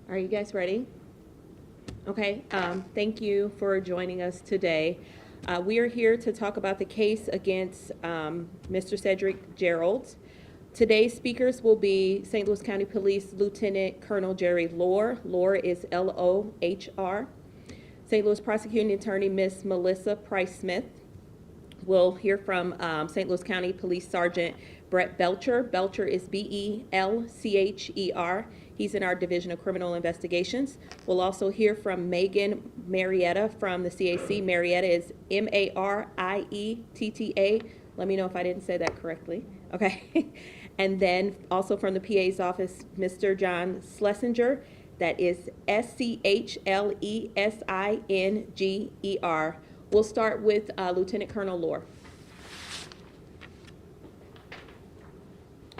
Are you guys ready? Okay, thank you for joining us today. We are here to talk about the case against Mr. Cedric Gerald. Today's speakers will be St. Louis County Police Lieutenant Colonel Jerry Lohr. Lohr is Lohr. St. Louis Prosecuting Attorney Miss Melissa Price-Smith. We'll hear from St. Louis County Police Sergeant Brett Belcher. Belcher is Belcher. He's in our Division of Criminal Investigations. We'll also hear from Megan Marietta from the CAC. Marietta is Marietta. Let me know if I didn't say that correctly. Okay. And then also from the PA's office, Mr. John Schlesinger. That is Schlesinger. We'll start with Lieutenant Colonel Lohr.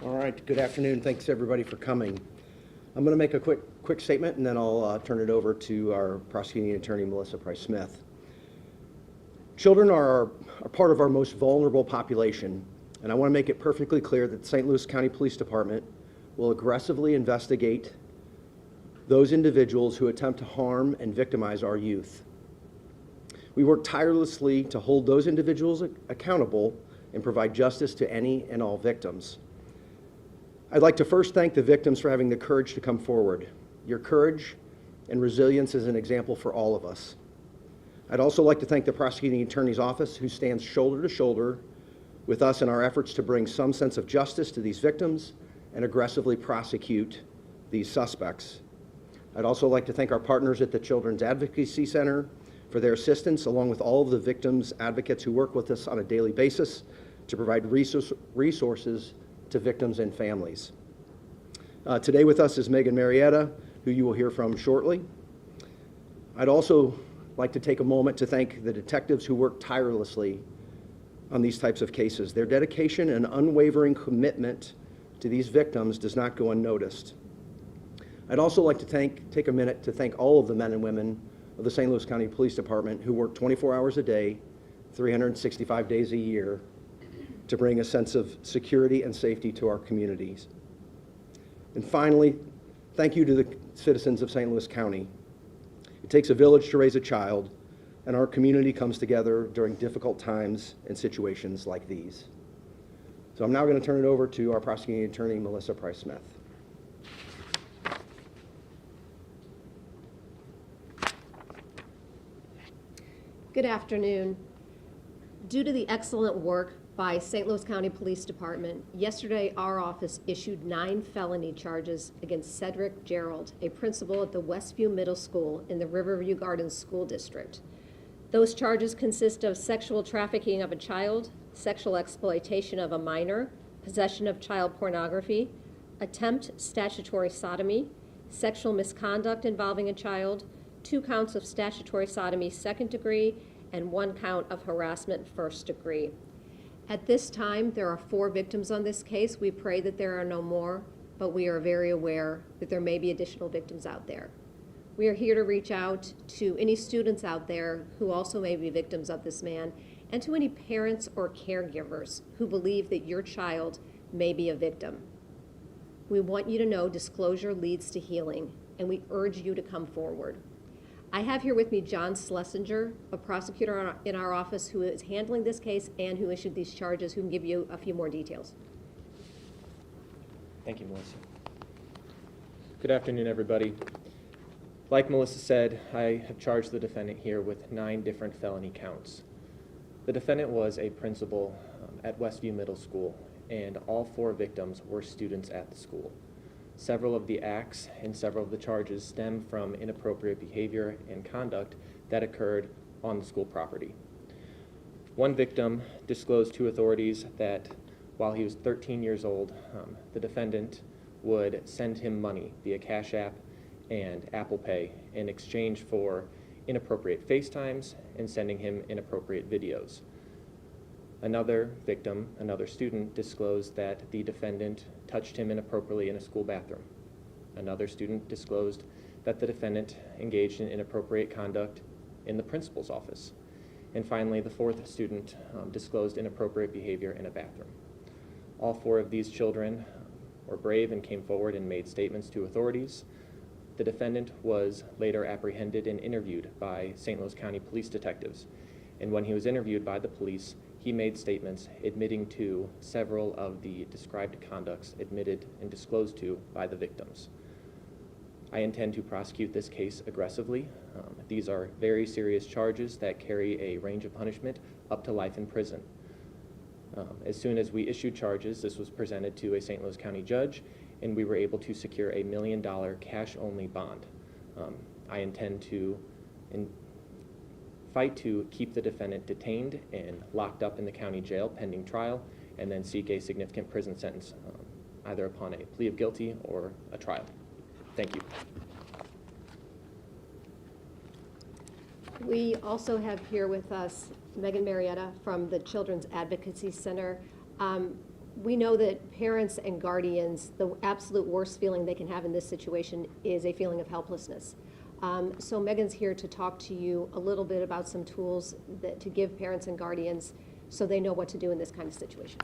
All right, good afternoon. Thanks everybody for coming. I'm going to make a quick statement and then I'll turn it over to our prosecuting attorney, Melissa Price-Smith. Children are part of our most vulnerable population, and I want to make it perfectly clear that the St. Louis County Police Department will aggressively investigate those individuals who attempt to harm and victimize our youth. We work tirelessly to hold those individuals accountable and provide justice to any and all victims. I'd like to first thank the victims for having the courage to come forward. Your courage and resilience is an example for all of us. I'd also like to thank the prosecuting attorney's office, who stands shoulder to shoulder with us in our efforts to bring some sense of justice to these victims and aggressively prosecute these suspects. I'd also like to thank our partners at the Children's Advocacy Center for their assistance, along with all of the victims' advocates who work with us on a daily basis to provide resources to victims and families. Today with us is Megan Marietta, who you will hear from shortly. I'd also like to take a moment to thank the detectives who work tirelessly on these types of cases. Their dedication and unwavering commitment to these victims does not go unnoticed. I'd also like to take a minute to thank all of the men and women of the St. Louis County Police Department who work 24 hours a day, 365 days a year, to bring a sense of security and safety to our communities. And finally, thank you to the citizens of St. Louis County. It takes a village to raise a child, and our community comes together during difficult times and situations like these. So I'm now going to turn it over to our prosecuting attorney, Melissa Price-Smith. Good afternoon. Due to the excellent work by St. Louis County Police Department, yesterday our office issued 9 felony charges against Cedric Gerald, a principal at the Westview Middle School in the Riverview Gardens School District. Those charges consist of sexual trafficking of a child, sexual exploitation of a minor, possession of child pornography, attempt statutory sodomy, sexual misconduct involving a child, 2 counts of statutory sodomy second degree, and 1 count of harassment first degree. At this time, there are 4 victims on this case. We pray that there are no more, but we are very aware that there may be additional victims out there. We are here to reach out to any students out there who also may be victims of this man, and to any parents or caregivers who believe that your child may be a victim. We want you to know disclosure leads to healing, and we urge you to come forward. I have here with me John Schlesinger, a prosecutor in our office who is handling this case and who issued these charges, who can give you a few more details. Thank you, Melissa. Good afternoon, everybody. Like Melissa said, I have charged the defendant here with 9 different felony counts. The defendant was a principal at Westview Middle School, and all 4 victims were students at the school. Several of the acts and several of the charges stem from inappropriate behavior and conduct that occurred on the school property. One victim disclosed to authorities that while he was 13 years old, the defendant would send him money via Cash App and Apple Pay in exchange for inappropriate FaceTimes and sending him inappropriate videos. Another victim, another student, disclosed that the defendant touched him inappropriately in a school bathroom. Another student disclosed that the defendant engaged in inappropriate conduct in the principal's office. And finally, the 4th student disclosed inappropriate behavior in a bathroom. All 4 of these children were brave and came forward and made statements to authorities. The defendant was later apprehended and interviewed by St. Louis County police detectives. And when he was interviewed by the police, he made statements admitting to several of the described conducts admitted and disclosed to by the victims. I intend to prosecute this case aggressively. These are very serious charges that carry a range of punishment up to life in prison. As soon as we issued charges, this was presented to a St. Louis County judge, and we were able to secure a $1 million cash-only bond. I intend to fight to keep the defendant detained and locked up in the county jail pending trial, and then seek a significant prison sentence, either upon a plea of guilty or a trial. Thank you. We also have here with us Megan Marietta from the Children's Advocacy Center. We know that parents and guardians, the absolute worst feeling they can have in this situation is a feeling of helplessness. So Megan's here to talk to you a little bit about some tools to give parents and guardians so they know what to do in this kind of situation.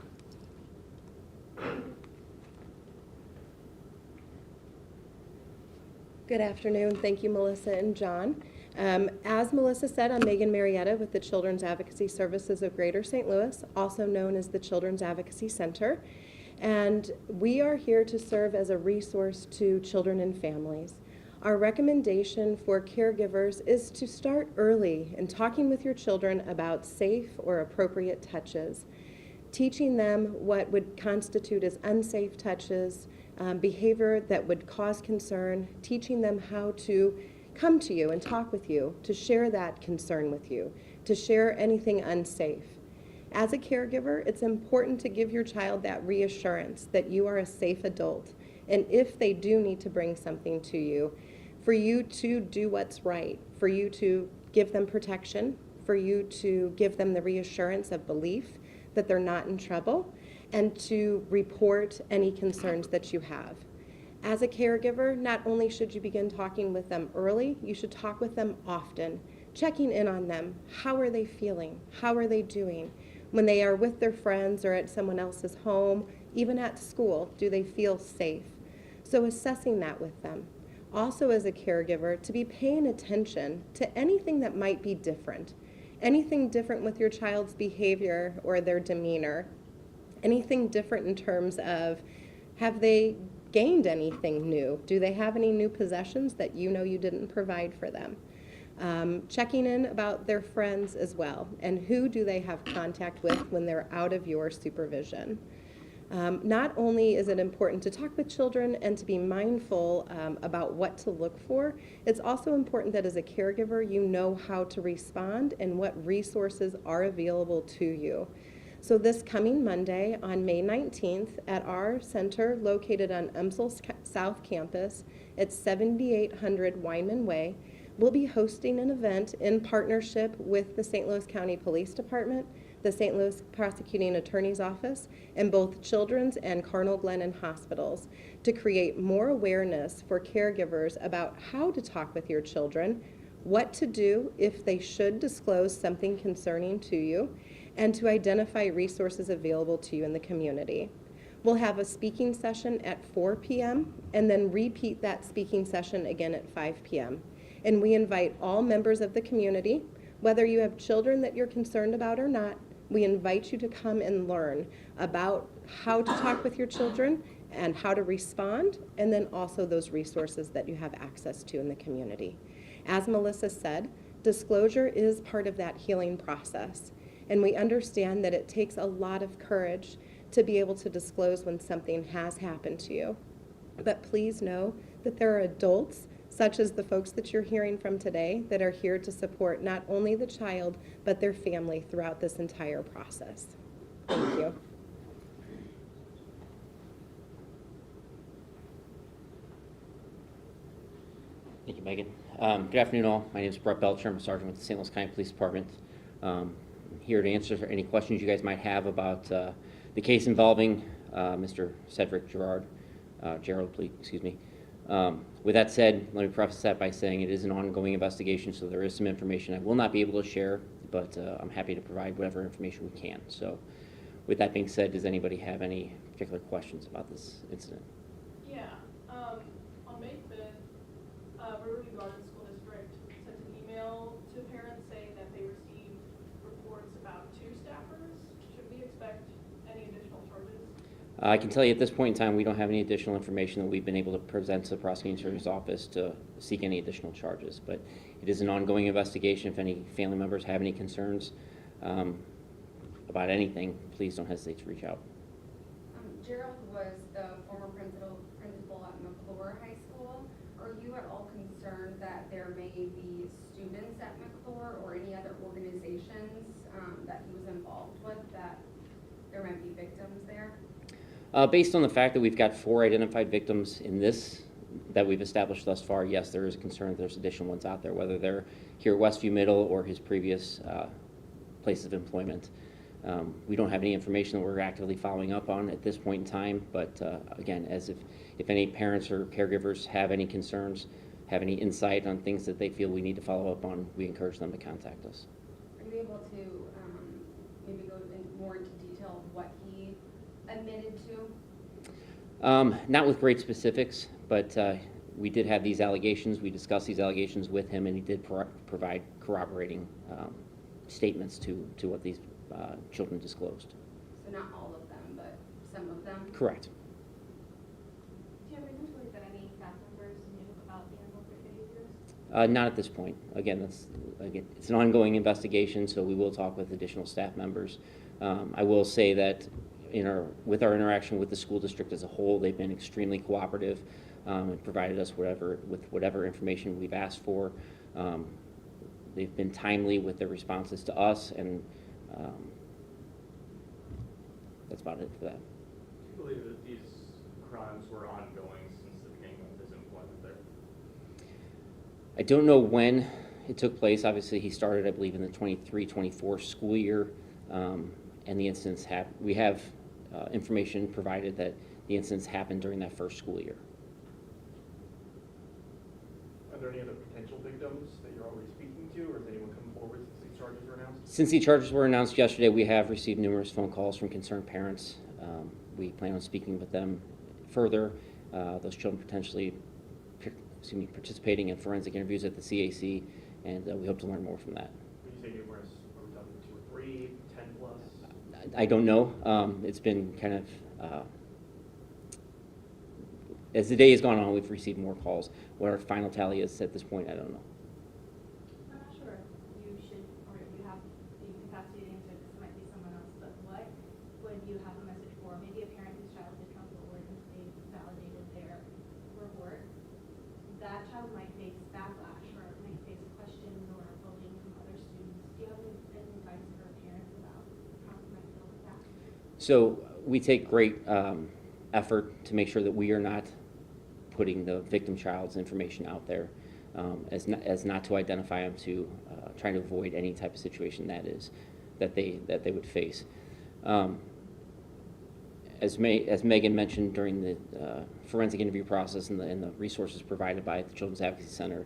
Good afternoon. Thank you, Melissa and John. As Melissa said, I'm Megan Marietta with the Children's Advocacy Services of Greater St. Louis, also known as the Children's Advocacy Center. And we are here to serve as a resource to children and families. Our recommendation for caregivers is to start early in talking with your children about safe or appropriate touches, teaching them what would constitute as unsafe touches, behavior that would cause concern, teaching them how to come to you and talk with you, to share that concern with you, to share anything unsafe. As a caregiver, it's important to give your child that reassurance that you are a safe adult, and if they do need to bring something to you, for you to do what's right, for you to give them protection, for you to give them the reassurance of belief that they're not in trouble, and to report any concerns that you have. As a caregiver, not only should you begin talking with them early, you should talk with them often, checking in on them. How are they feeling? How are they doing? When they are with their friends or at someone else's home, even at school, do they feel safe? So assessing that with them. Also as a caregiver, to be paying attention to anything that might be different. Anything different with your child's behavior or their demeanor. Anything different in terms of, have they gained anything new? Do they have any new possessions that you know you didn't provide for them? Checking in about their friends as well, and who do they have contact with when they're out of your supervision. Not only is it important to talk with children and to be mindful about what to look for, it's also important that as a caregiver you know how to respond and what resources are available to you. So this coming Monday on May 19th at our center located on UMSL South Campus at 7800 Weinman Way, we'll be hosting an event in partnership with the St. Louis County Police Department, the St. Louis Prosecuting Attorney's Office, and both Children's and Cardinal Glennon hospitals to create more awareness for caregivers about how to talk with your children, what to do if they should disclose something concerning to you, and to identify resources available to you in the community. We'll have a speaking session at 4 p.m. and then repeat that speaking session again at 5 p.m. And we invite all members of the community, whether you have children that you're concerned about or not, we invite you to come and learn about how to talk with your children and how to respond, and then also those resources that you have access to in the community. As Melissa said, disclosure is part of that healing process. And we understand that it takes a lot of courage to be able to disclose when something has happened to you. But please know that there are adults, such as the folks that you're hearing from today, that are here to support not only the child, but their family throughout this entire process. Thank you. Thank you, Megan. Good afternoon, all. My name is Brett Belcher. I'm a sergeant with the St. Louis County Police Department. I'm here to answer any questions you guys might have about the case involving Mr. Cedric Gerald. With that said, let me preface that by saying it is an ongoing investigation, so there is some information I will not be able to share, but I'm happy to provide whatever information we can. So with that being said, does anybody have any particular questions about this incident? Yeah, on May 5th, Riverview Gardens School District sent an email to parents saying that they received reports about 2 staffers. Should we expect any additional charges? I can tell you at this point in time, we don't have any additional information that we've been able to present to the prosecuting attorney's office to seek any additional charges. But it is an ongoing investigation. If any family members have any concerns about anything, please don't hesitate to reach out. Gerald was the former principal at McClure High School. Are you at all concerned that there may be students at McClure or any other organizations that he was involved with, that there might be victims there? Based on the fact that we've got 4 identified victims in this that we've established thus far, yes, there is a concern that there's additional ones out there, whether they're here at Westview Middle or his previous place of employment. We don't have any information that we're actively following up on at this point in time, but again, as if any parents or caregivers have any concerns, have any insight on things that they feel we need to follow up on, we encourage them to contact us. Are you able to maybe go more into detail of what he admitted to? Not with great specifics, but we did have these allegations. We discussed these allegations with him, and he did provide corroborating statements to what these children disclosed. So not all of them, but some of them? Correct. Do you have reason to believe that any staff members knew about the inappropriate behaviors? Not at this point. Again, it's an ongoing investigation, so we will talk with additional staff members. I will say that with our interaction with the school district as a whole, they've been extremely cooperative and provided us with whatever information we've asked for. They've been timely with their responses to us, and that's about it for that. Do you believe that these crimes were ongoing since the beginning of his employment there? I don't know when it took place. Obviously, he started, I believe, in the 23-24 school year, and the incidents we have information provided that the incidents happened during that first school year. Are there any other potential victims that you're already speaking to, or has anyone come forward since these charges were announced? Since the charges were announced yesterday, we have received numerous phone calls from concerned parents. We plan on speaking with them further. Those children potentially participating in forensic interviews at the CAC, and we hope to learn more from that. When you say numerous, are we talking 2 or 3, 10 plus? I don't know. It's been kind of, as the day has gone on, we've received more calls. What our final tally is at this point, I don't know. I'm not sure you should, or if you have the capacity to answer, this might be someone else, but what would you have a message for? Maybe a parent whose child did come forward and they validated their report. That child might face backlash or might face questions or bullying from other students. Do you have any advice for parents about how they might deal with that? So we take great effort to make sure that we are not putting the victim child's information out there as not to identify them, to trying to avoid any type of situation that they would face. As Megan mentioned during the forensic interview process and the resources provided by the Children's Advocacy Center,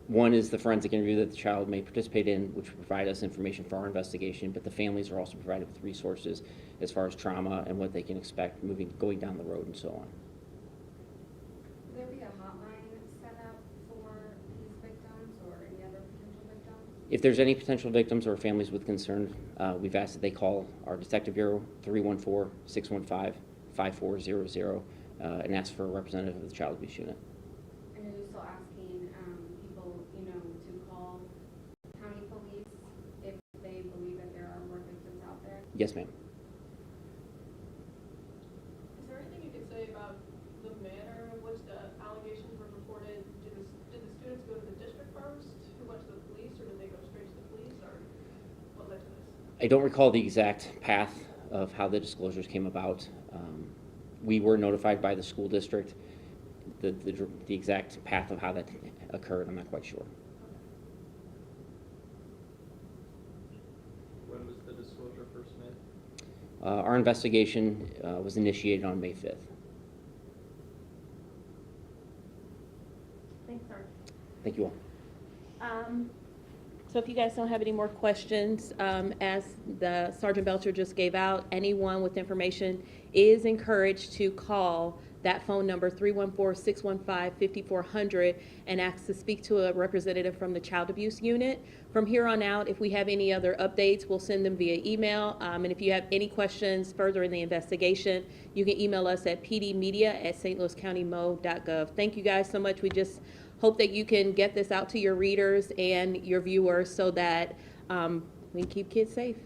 one is the forensic interview that the child may participate in, which will provide us information for our investigation, but the families are also provided with resources as far as trauma and what they can expect going down the road and so on. Will there be a hotline set up for these victims or any other potential victims? If there's any potential victims or families with concern, we've asked that they call our Detective Bureau, 314-615-5400, and ask for a representative of the Child Abuse Unit. And are you still asking people, to call county police if they believe that there are more victims out there? Yes, ma'am. Is there anything you could say about the manner in which the allegations were reported? Did the students go to the district first, who went to the police, or did they go straight to the police, or what led to this? I don't recall the exact path of how the disclosures came about. We were notified by the school district. The exact path of how that occurred, I'm not quite sure. When was the disclosure first made? Our investigation was initiated on May 5th. Thanks, Sergeant. Thank you all. So if you guys don't have any more questions, as the Sergeant Belcher just gave out, anyone with information is encouraged to call that phone number, 314-615-5400, and ask to speak to a representative from the Child Abuse Unit. From here on out, if we have any other updates, we'll send them via email. And if you have any questions further in the investigation, you can email us at pdmedia@stlouiscountymo.gov. Thank you guys so much. We just hope that you can get this out to your readers and your viewers so that we can keep kids safe.